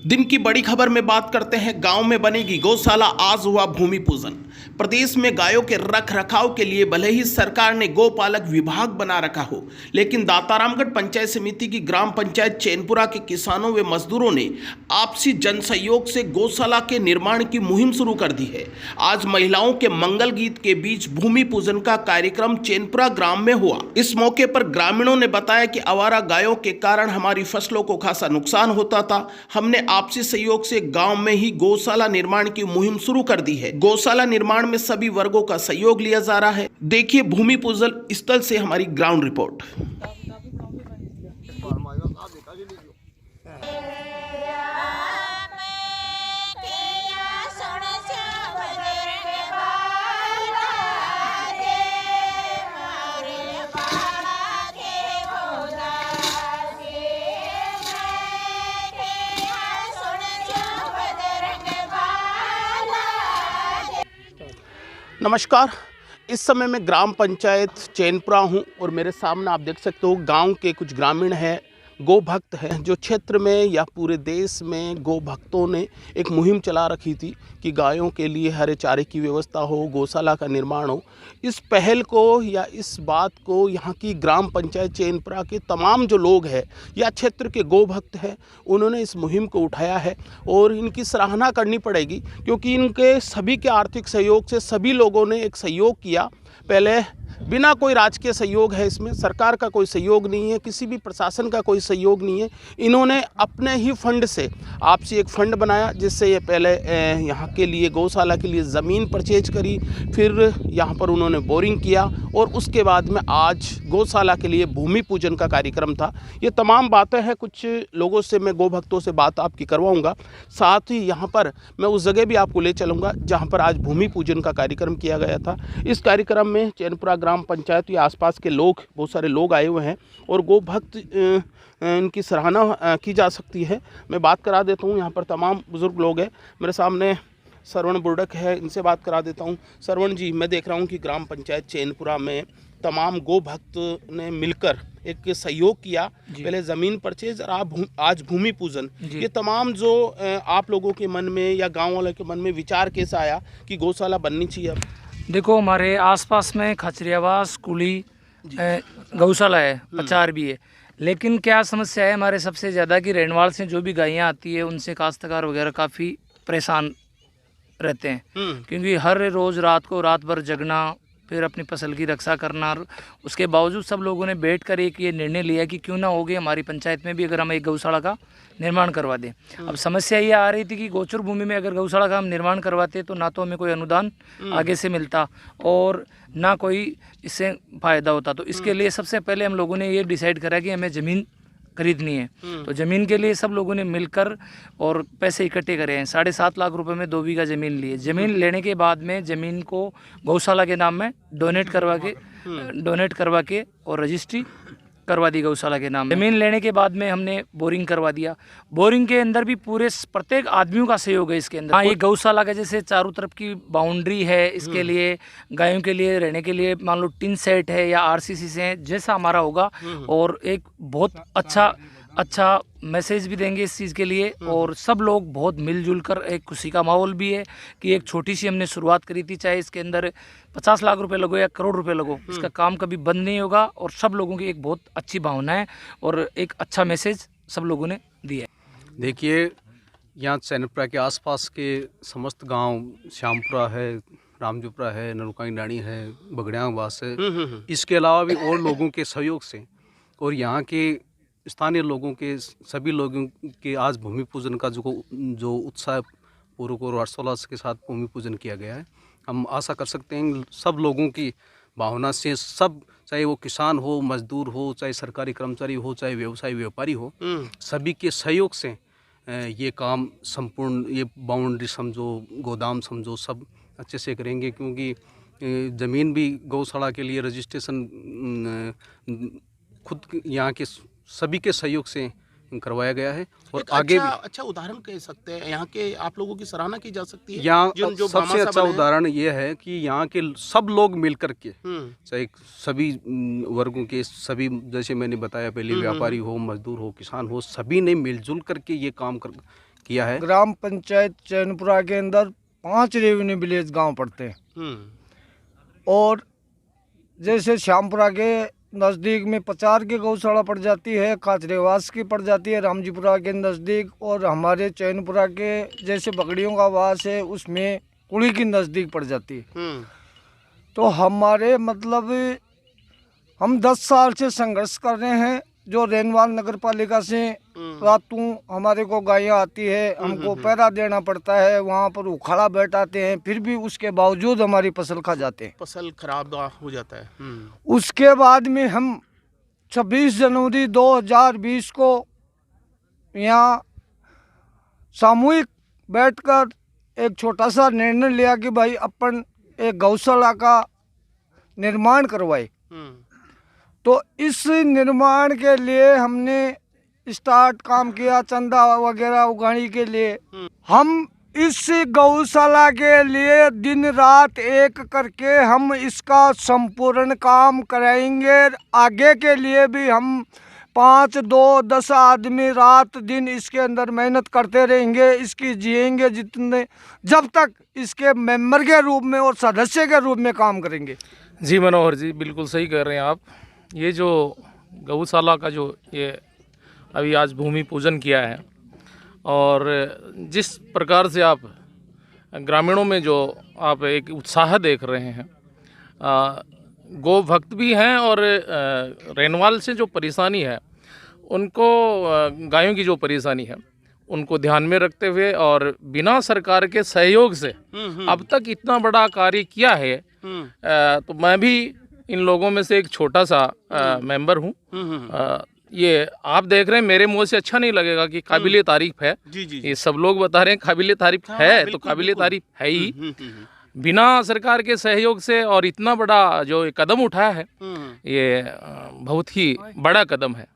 दिन की बड़ी खबर में बात करते हैं। गांव में बनेगी गौशाला, आज हुआ भूमि पूजन। प्रदेश में गायों के रख रखाव के लिए भले ही सरकार ने गौपालक विभाग बना रखा हो, लेकिन दातारामगढ़ पंचायत समिति की ग्राम पंचायत चैनपुरा के किसानों व मजदूरों ने आपसी जन सहयोग से गौशाला के निर्माण की मुहिम शुरू कर दी है। आज महिलाओं के मंगल गीत के बीच भूमि पूजन का कार्यक्रम चैनपुरा ग्राम में हुआ। इस मौके पर ग्रामीणों ने बताया कि आवारा गायों के कारण हमारी फसलों को खासा नुकसान होता था। हमने आपसी सहयोग से गांव में ही गौशाला निर्माण की मुहिम शुरू कर दी है। गौशाला निर्माण में सभी वर्गों का सहयोग लिया जा रहा है। देखिए भूमि पूजन स्थल से हमारी ग्राउंड रिपोर्ट। नमस्कार, इस समय मैं ग्राम पंचायत चैनपुरा हूं और मेरे सामने आप देख सकते हो गांव के कुछ ग्रामीण हैं, गौ भक्त हैं, जो क्षेत्र में या पूरे देश में गौ भक्तों ने एक मुहिम चला रखी थी कि गायों के लिए हरे चारे की व्यवस्था हो, गौशाला का निर्माण हो। इस पहल को या इस बात को यहाँ की ग्राम पंचायत चैनपुरा के तमाम जो लोग हैं या क्षेत्र के गौ भक्त हैं, उन्होंने इस मुहिम को उठाया है और इनकी सराहना करनी पड़ेगी, क्योंकि इनके सभी के आर्थिक सहयोग से सभी लोगों ने एक सहयोग किया। पहले बिना कोई राजकीय सहयोग है, इसमें सरकार का कोई सहयोग नहीं है, किसी भी प्रशासन का कोई सहयोग नहीं है। इन्होंने अपने ही फंड से आपसी एक फ़ंड बनाया, जिससे ये पहले यहाँ के लिए गौशाला के लिए ज़मीन परचेज करी, फिर यहाँ पर उन्होंने बोरिंग किया और उसके बाद में आज गौशाला के लिए भूमि पूजन का कार्यक्रम था। ये तमाम बातें हैं, कुछ लोगों से मैं गौ भक्तों से बात आपकी करवाऊँगा। साथ ही यहाँ पर मैं उस जगह भी आपको ले चलूँगा जहाँ पर आज भूमि पूजन का कार्यक्रम किया गया था। इस कार्यक्रम में चैनपुरा ग्राम पंचायत या आसपास के लोग, बहुत सारे लोग आए हुए हैं और गौ भक्त इनकी सराहना की जा सकती है। मैं बात करा देता हूँ, यहाँ पर तमाम बुज़ुर्ग लोग हैं। मेरे सामने श्रवण बुर्डक है, इनसे बात करा देता हूँ। श्रवण जी, मैं देख रहा हूँ कि ग्राम पंचायत चैनपुरा में तमाम गौ भक्त ने मिलकर एक सहयोग किया, पहले ज़मीन परचेज और आज भूमि पूजन। ये तमाम जो आप लोगों के मन में या गाँव वालों के मन में विचार कैसा आया कि गौशाला बननी चाहिए? अब देखो, हमारे आसपास में खचरियावास, कुली, गौशाला है, पचार भी है, लेकिन क्या समस्या है हमारे सबसे ज़्यादा कि रेणवाल से जो भी गायें आती है उनसे काश्तकार वगैरह काफ़ी परेशान रहते हैं, क्योंकि हर रोज़ रात भर जगना, फिर अपनी फसल की रक्षा करना। उसके बावजूद सब लोगों ने बैठ कर एक ये निर्णय लिया कि क्यों ना हो गए हमारी पंचायत में भी अगर हम एक गौशाला का निर्माण करवा दें। अब समस्या ये आ रही थी कि गोचर भूमि में अगर गौशाला का हम निर्माण करवाते तो ना तो हमें कोई अनुदान आगे से मिलता और ना कोई इससे फ़ायदा होता। तो इसके लिए सबसे पहले हम लोगों ने ये डिसाइड करा कि हमें ज़मीन खरीदनी है। तो ज़मीन के लिए सब लोगों ने मिलकर और पैसे इकट्ठे करे हैं। 7.5 लाख रुपए में 2 बीघा ज़मीन लिए। ज़मीन लेने के बाद में ज़मीन को गौशाला के नाम में डोनेट करवा के और रजिस्ट्री करवा दी गौशाला के नाम। ज़मीन लेने के बाद में हमने बोरिंग करवा दिया। बोरिंग के अंदर भी पूरे प्रत्येक आदमियों का सहयोग है इसके अंदर। हाँ, ये गौशाला का जैसे चारों तरफ की बाउंड्री है, इसके लिए गायों के लिए रहने के लिए मान लो टिन सेट है या आरसीसी से जैसा हमारा होगा, और एक बहुत अच्छा मैसेज भी देंगे इस चीज़ के लिए। और सब लोग बहुत मिलजुल कर, एक खुशी का माहौल भी है कि एक छोटी सी हमने शुरुआत करी थी, चाहे इसके अंदर 50 लाख रुपए लगो या करोड़ रुपए लगो, इसका काम कभी बंद नहीं होगा। और सब लोगों की एक बहुत अच्छी भावना है और एक अच्छा मैसेज सब लोगों ने दिया है। देखिए, यहाँ चैनपुरा के आसपास के समस्त गांव, श्यामपुरा है, रामजोपुरा है, नरुकाई डाणी है, बगड़ियांवास है, इसके अलावा भी और लोगों के सहयोग से और यहाँ के स्थानीय लोगों के सभी लोगों के आज भूमि पूजन का जो उत्साह पूर्वक और हर्षोल्लास के साथ भूमि पूजन किया गया है। हम आशा कर सकते हैं सब लोगों की भावना से, सब, चाहे वो किसान हो, मजदूर हो, चाहे सरकारी कर्मचारी हो, चाहे व्यवसायी व्यापारी हो, सभी के सहयोग से ये काम संपूर्ण, ये बाउंड्री समझो, गोदाम समझो, सब अच्छे से करेंगे। क्योंकि ज़मीन भी गौशाला के लिए रजिस्ट्रेशन खुद यहाँ के सभी के सहयोग से करवाया गया है। और आगे अच्छा उदाहरण कह सकते हैं, यहाँ के आप लोगों की सराहना की जा सकती है। यहाँ जो सबसे अच्छा उदाहरण ये है कि यहाँ के सब लोग मिलकर के, चाहे सभी वर्गों के सभी, जैसे मैंने बताया पहले, व्यापारी हो, मजदूर हो, किसान हो, सभी ने मिलजुल करके ये काम किया है। ग्राम पंचायत चैनपुरा के अंदर 5 रेवेन्यू विलेज गांव पड़ते हैं और जैसे श्यामपुरा के नज़दीक में पचार की गौशाला पड़ जाती है, खाचरेवास की पड़ जाती है रामजीपुरा के नज़दीक, और हमारे चैनपुरा के जैसे बकरियों का वास है उसमें कुड़ी की नज़दीक पड़ जाती है। तो हमारे मतलब हम 10 साल से संघर्ष कर रहे हैं। जो रेनवाल नगर पालिका से रातों हमारे को गायें आती है, हमको पहरा देना पड़ता है, वहाँ पर उखाड़ा बैठाते हैं, फिर भी उसके बावजूद हमारी फसल खा जाते हैं, फसल खराब हो जाता है। उसके बाद में हम 26 जनवरी 2020 को यहाँ सामूहिक बैठकर एक छोटा सा निर्णय लिया कि भाई अपन एक गौशाला का निर्माण करवाए। तो इस निर्माण के लिए हमने स्टार्ट काम किया, चंदा वगैरह उगाने के लिए। हम इस गौशाला के लिए दिन रात एक करके हम इसका संपूर्ण काम कराएंगे। आगे के लिए भी हम 5, 2, 10 आदमी रात दिन इसके अंदर मेहनत करते रहेंगे, इसकी जिएंगे जितने जब तक इसके मेंबर के रूप में और सदस्य के रूप में काम करेंगे। जी मनोहर जी, बिल्कुल सही कह रहे हैं आप। ये जो गौशाला का जो ये अभी आज भूमि पूजन किया है और जिस प्रकार से आप ग्रामीणों में जो आप एक उत्साह देख रहे हैं, गौ भक्त भी हैं और रेनवाल से जो परेशानी है उनको, गायों की जो परेशानी है उनको ध्यान में रखते हुए और बिना सरकार के सहयोग से अब तक इतना बड़ा कार्य किया है। तो मैं भी इन लोगों में से एक छोटा सा मेंबर हूँ। ये आप देख रहे हैं, मेरे मुंह से अच्छा नहीं लगेगा कि काबिले तारीफ है। जी। ये सब लोग बता रहे हैं काबिले तारीफ है, तो काबिले तारीफ है ही। बिना सरकार के सहयोग से और इतना बड़ा जो कदम उठाया है, ये बहुत ही बड़ा कदम है।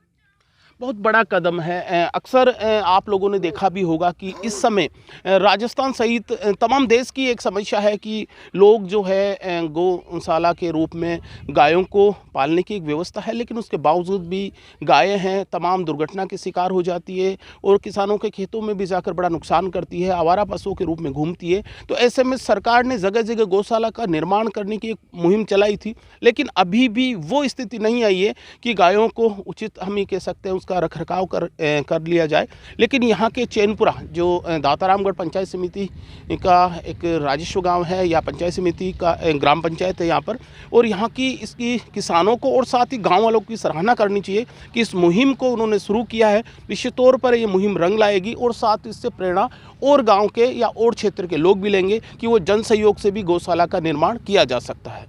बहुत बड़ा कदम है। अक्सर आप लोगों ने देखा भी होगा कि इस समय राजस्थान सहित तमाम देश की एक समस्या है कि लोग जो है गौशाला के रूप में गायों को पालने की एक व्यवस्था है, लेकिन उसके बावजूद भी गायें हैं तमाम दुर्घटना के शिकार हो जाती है और किसानों के खेतों में भी जाकर बड़ा नुकसान करती है, आवारा पशुओं के रूप में घूमती है। तो ऐसे में सरकार ने जगह जगह गौशाला का निर्माण करने की एक मुहिम चलाई थी, लेकिन अभी भी वो स्थिति नहीं आई है कि गायों को उचित, हम ये कह सकते हैं, का रखरखाव कर लिया जाए। लेकिन यहाँ के चैनपुरा जो दातारामगढ़ पंचायत समिति का एक राजस्व गांव है या पंचायत समिति का ग्राम पंचायत है यहाँ पर, और यहाँ की इसकी किसानों को और साथ ही गांव वालों की सराहना करनी चाहिए कि इस मुहिम को उन्होंने शुरू किया है। निश्चित तौर पर ये मुहिम रंग लाएगी और साथ इससे प्रेरणा और गाँव के या और क्षेत्र के लोग भी लेंगे कि वो जन सहयोग से भी गौशाला का निर्माण किया जा सकता है।